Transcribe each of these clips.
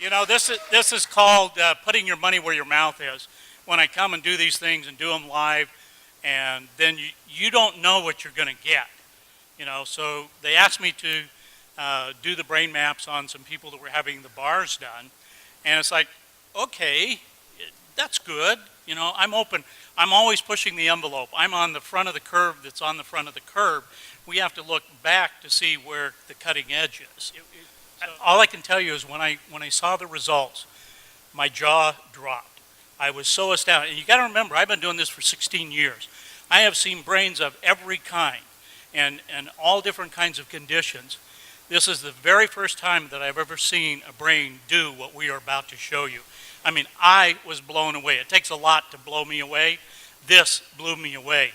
You know, this is called putting your money where your mouth is. When I come and do these things and do them live, and then you don't know what you're going to get. You know, so they asked me to do the brain maps on some people that were having the bars done, and it's like, okay, that's good. You know, I'm open. I'm always pushing the envelope. I'm on the front of the curve that's on the front of the curve. We have to look back to see where the cutting edge is. All I can tell you is when I saw the results, my jaw dropped. I was so astounded. And you got to remember, I've been doing this for 16 years. I have seen brains of every kind and all different kinds of conditions. This is the very first time that I've ever seen a brain do what we are about to show you. I mean, I was blown away. It takes a lot to blow me away. This blew me away.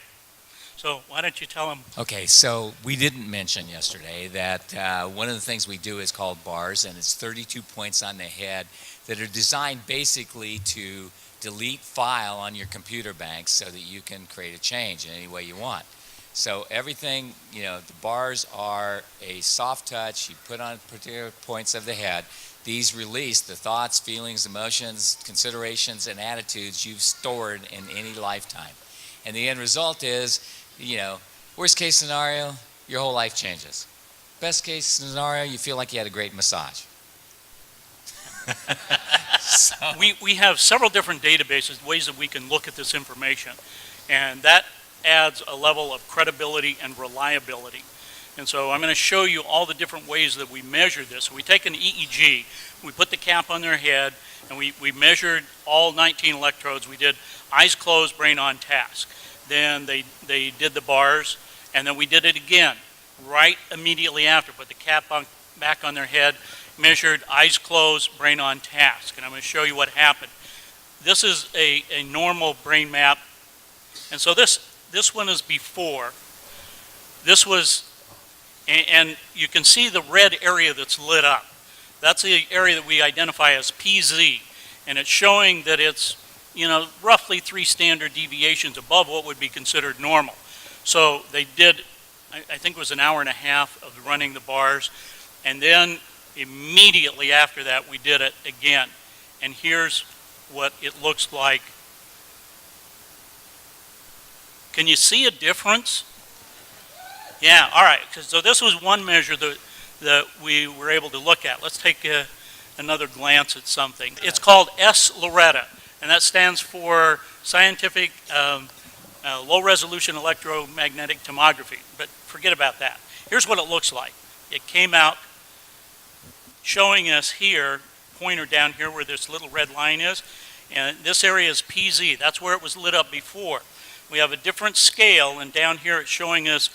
So why don't you tell them? Okay, so we didn't mention yesterday that one of the things we do is called bars, and it's 32 points on the head that are designed basically to delete file on your computer bank so that you can create a change in any way you want. So everything, you know, the bars are a soft touch. You put on particular points of the head. These release the thoughts, feelings, emotions, considerations, and attitudes you've stored in any lifetime. And the end result is, you know, worst case scenario, your whole life changes. Best case scenario, you feel like you had a great massage. So. We have several different databases, ways that we can look at this information, and that adds a level of credibility and reliability. And so I'm going to show you all the different ways that we measure this. So we take an EEG, we put the cap on their head, and we measured all 19 electrodes. We did eyes closed, brain on task. Then they did the bars, and then we did it again right immediately after. Put the cap back on their head, measured eyes closed, brain on task. And I'm going to show you what happened. This is a normal brain map. And so this one is before. This was, and you can see the red area that's lit up. That's the area that we identify as PZ. And it's showing that it's, you know, roughly 3 standard deviations above what would be considered normal. So they did, I think it was an hour and a half of running the bars. And then immediately after that, we did it again. And here's what it looks like. Can you see a difference? Yeah, all right. So this was one measure that we were able to look at. Let's take another glance at something. It's called S-Loretta, and that stands for Scientific Low-Resolution Electromagnetic Tomography. But forget about that. Here's what it looks like. It came out showing us here, pointer down here where this little red line is, and this area is PZ. That's where it was lit up before. We have a different scale, and down here it's showing us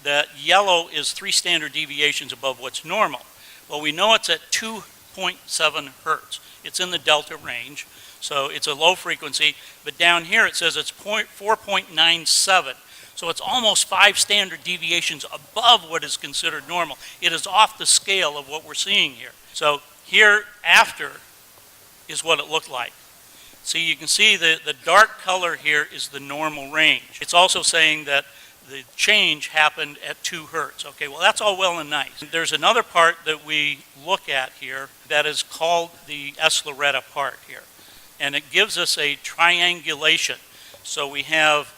that yellow is 3 standard deviations above what's normal. Well, we know it's at 2.7 hertz. It's in the delta range, so it's a low frequency, but down here it says it's 4.97. So it's almost 5 standard deviations above what is considered normal. It is off the scale of what we're seeing here. So here after is what it looked like. See, you can see the dark color here is the normal range. It's also saying that the change happened at 2 hertz. Okay, well that's all well and nice. There's another part that we look at here that is called the S-Loretta part here. And it gives us a triangulation. So we have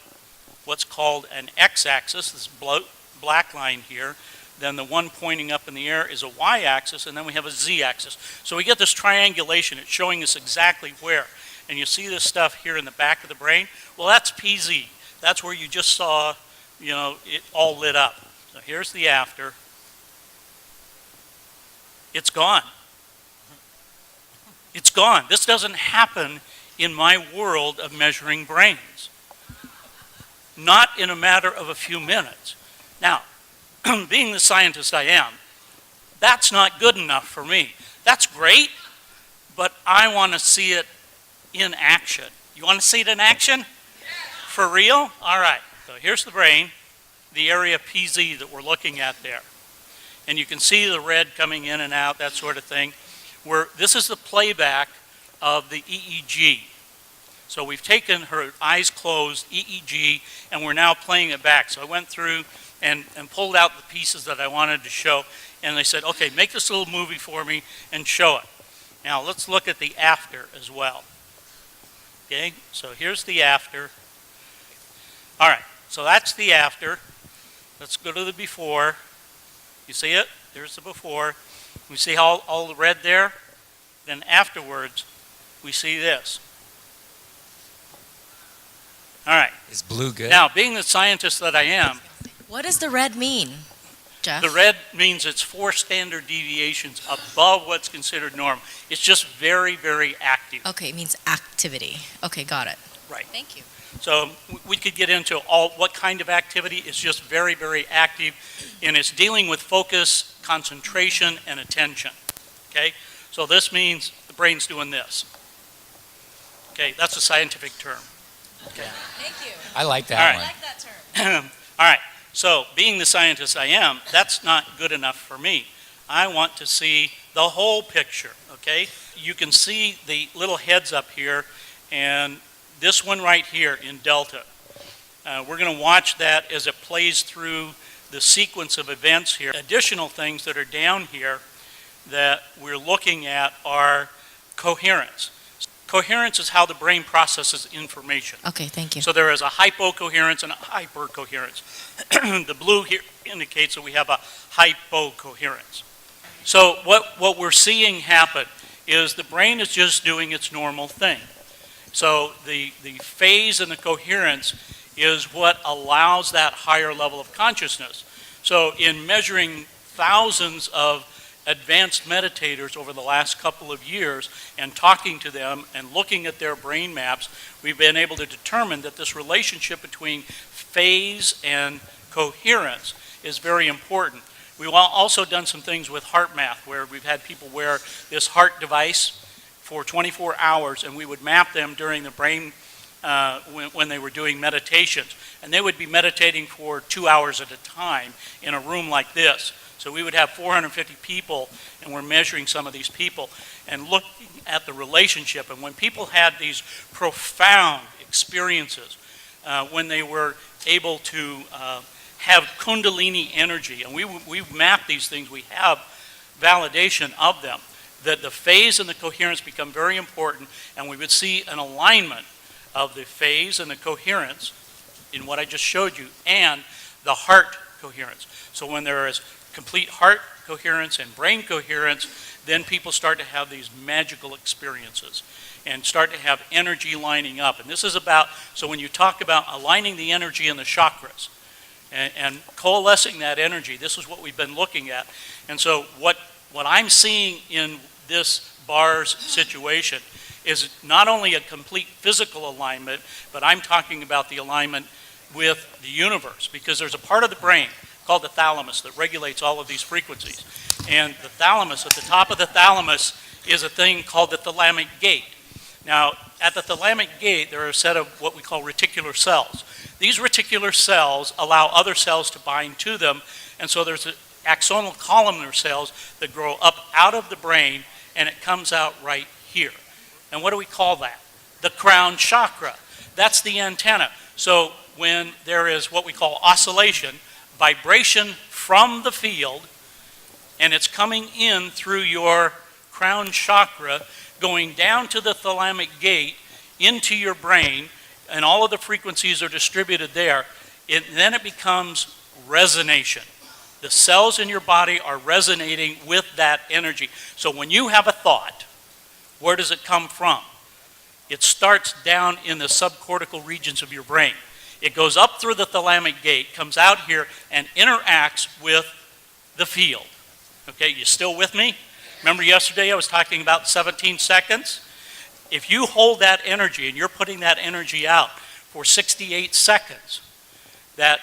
what's called an x-axis, this black line here. Then the one pointing up in the air is a y-axis, and then we have a z-axis. So we get this triangulation. It's showing us exactly where. And you see this stuff here in the back of the brain? Well, that's PZ. That's where you just saw, you know, it all lit up. So here's the after. It's gone. It's gone. This doesn't happen in my world of measuring brains. Not in a matter of a few minutes. Now, being the scientist I am, that's not good enough for me. That's great, but I want to see it in action. You want to see it in action? Yeah. For real? All right. So here's the brain, the area PZ that we're looking at there. And you can see the red coming in and out, that sort of thing. This is the playback of the EEG. So we've taken her eyes closed EEG, and we're now playing it back. So I went through and pulled out the pieces that I wanted to show, and they said, okay, make this little movie for me and show it. Now let's look at the after as well. Okay, so here's the after. All right, so that's the after. Let's go to the before. You see it? There's the before. We see all the red there. Then afterwards, we see this. All right. Is blue good? Now, being the scientist that I am, What does the red mean, Jeff? the red means it's 4 standard deviations above what's considered normal. It's just very, very active. Okay, it means activity. Okay, got it. Right. Thank you. So we could get into what kind of activity. It's just very, very active, and it's dealing with focus, concentration, and attention. Okay? So this means the brain's doing this. Okay, that's a scientific term. Okay. Thank you. I like that All right. one. like that term. All right, so being the scientist I am, that's not good enough for me. I want to see the whole picture, okay? You can see the little heads up here, and this one right here in delta. We're going to watch that as it plays through the sequence of events here. Additional things that are down here that we're looking at are coherence. Coherence is how the brain processes information. Okay, thank you. So there is a hypocoherence and a hypercoherence. The blue here indicates that we have a hypocoherence. So what we're seeing happen is the brain is just doing its normal thing. So the phase and the coherence is what allows that higher level of consciousness. So in measuring thousands of advanced meditators over the last couple of years and talking to them and looking at their brain maps, we've been able to determine that this relationship between phase and coherence is very important. We've also done some things with heart math where we've had people wear this heart device for 24 hours, and we would map them during the brain when they were doing meditations. And they would be meditating for 2 hours at a time in a room like this. So we would have 450 people, and we're measuring some of these people and looking at the relationship. And when people had these profound experiences, when they were able to have kundalini energy, and we've mapped these things, we have validation of them, that the phase and the coherence become very important, and we would see an alignment of the phase and the coherence in what I just showed you, and the heart coherence. So when there is complete heart coherence and brain coherence, then people start to have these magical experiences and start to have energy lining up. And this is about, so when you talk about aligning the energy in the chakras and coalescing that energy, this is what we've been looking at. And so what I'm seeing in this Barras situation is not only a complete physical alignment, but I'm talking about the alignment with the universe, because there's a part of the brain called the thalamus that regulates all of these frequencies. And the thalamus, at the top of the thalamus, is a thing called the thalamic gate. Now, at the thalamic gate, there are a set of what we call reticular cells. These reticular cells allow other cells to bind to them, and so there's axonal columnar cells that grow up out of the brain, and it comes out right here. And what do we call that? The crown chakra. That's the antenna. So when there is what we call oscillation, vibration from the field, and it's coming in through your crown chakra, going down to the thalamic gate, into your brain, and all of the frequencies are distributed there, then it becomes resonation. The cells in your body are resonating with that energy. So when you have a thought, where does it come from? It starts down in the subcortical regions of your brain. It goes up through the thalamic gate, comes out here, and interacts with the field. Okay, you still with me? Remember yesterday I was talking about 17 seconds? If you hold that energy and you're putting that energy out for 68 seconds, that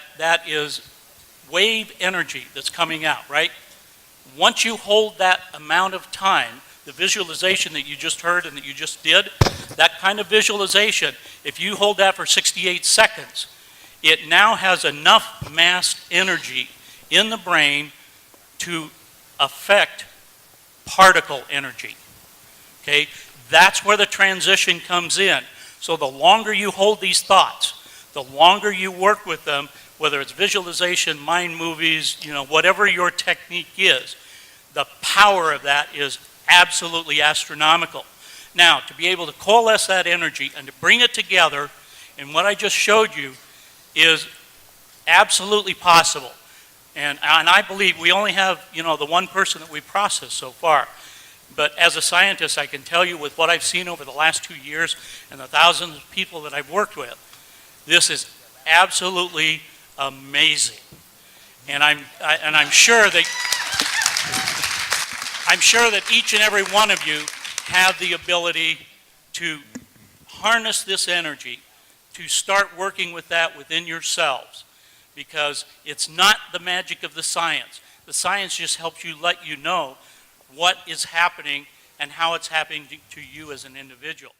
is wave energy that's coming out, right? Once you hold that amount of time, the visualization that you just heard and that you just did, that kind of visualization, if you hold that for 68 seconds, it now has enough massed energy in the brain to affect particle energy. Okay? That's where the transition comes in. So the longer you hold these thoughts, the longer you work with them, whether it's visualization, mind movies, whatever your technique is, the power of that is absolutely astronomical. Now, to be able to coalesce that energy and to bring it together in what I just showed you is absolutely possible. And I believe we only have, the one person that we processed so far. But as a scientist, I can tell you with what I've seen over the last 2 years and the thousands of people that I've worked with, this is absolutely amazing. And I'm sure that each and every one of you have the ability to harness this energy, to start working with that within yourselves, because it's not the magic of the science. The science just helps you let you know what is happening and how it's happening to you as an individual.